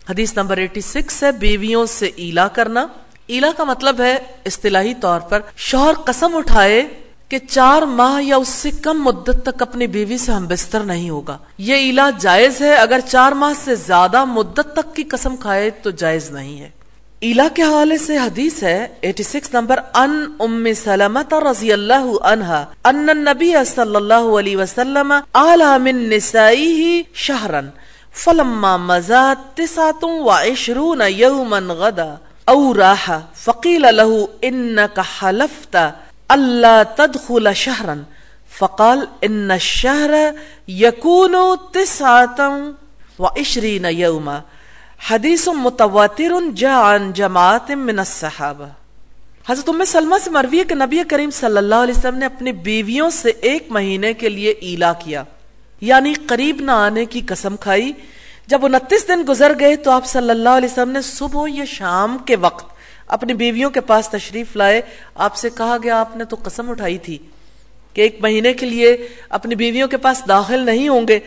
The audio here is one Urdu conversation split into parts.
حدیث نمبر 86 ہے بیویوں سے ایلا کرنا۔ ایلا کا مطلب ہے اصطلاحی طور پر شوہر قسم اٹھائے کہ 4 ماہ یا اس سے کم مدت تک اپنی بیوی سے ہم بستر نہیں ہوگا۔ یہ ایلا جائز ہے، اگر 4 ماہ سے زیادہ مدت تک کی قسم کھائے تو جائز نہیں ہے۔ ایلا کے حوالے سے حدیث ہے 86 نمبر ان ام سلمہ رضی اللہ عنہا ان النبی صلی اللہ علیہ وسلم آلا من نسائه شہرا فلما مضى 29 يوما غدا او راح فقیل له انك حلفت الا تدخل شهرا فقال ان الشهر يكون 29 يوما۔ حدیث متواتر جاء عن جماعت من الصحابہ۔ حضرت ام سلمہ سے مروی ہے کہ نبی کریم صلی اللہ علیہ وسلم نے اپنی بیویوں سے 1 مہینے کے لیے ایلا کیا، یعنی قریب نہ آنے کی قسم کھائی۔ جب 29 دن گزر گئے تو آپ صلی اللہ علیہ وسلم نے صبح یا شام کے وقت اپنی بیویوں کے پاس تشریف لائے۔ آپ سے کہا گیا آپ نے تو قسم اٹھائی تھی کہ 1 مہینے کے لیے اپنی بیویوں کے پاس داخل نہیں ہوں گے۔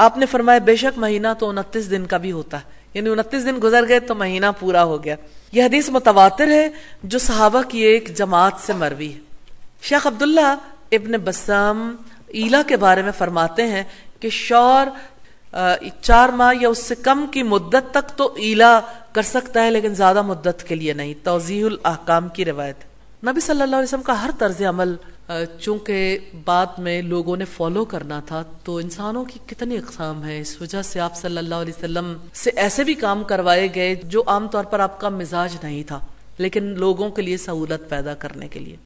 آپ نے فرمایا بے شک مہینہ تو 29 دن کا بھی ہوتا ہے، یعنی 29 دن گزر گئے تو مہینہ پورا ہو گیا۔ یہ حدیث متواتر ہے جو صحابہ کی ایک جماعت سے مروی ہے۔ شیخ عبداللہ ابن بسام ایلا کے بارے میں فرماتے ہیں کہ شوہر 4 ماہ یا اس سے کم کی مدت تک تو ایلا کر سکتا ہے، لیکن زیادہ مدت کے لیے نہیں۔ توضیح الاحکام کی روایت۔ نبی صلی اللہ علیہ وسلم کا ہر طرز عمل چونکہ بعد میں لوگوں نے فالو کرنا تھا، تو انسانوں کی کتنی اقسام ہے، اس وجہ سے آپ صلی اللہ علیہ وسلم سے ایسے بھی کام کروائے گئے جو عام طور پر آپ کا مزاج نہیں تھا، لیکن لوگوں کے لیے سہولت پیدا کرنے کے لیے۔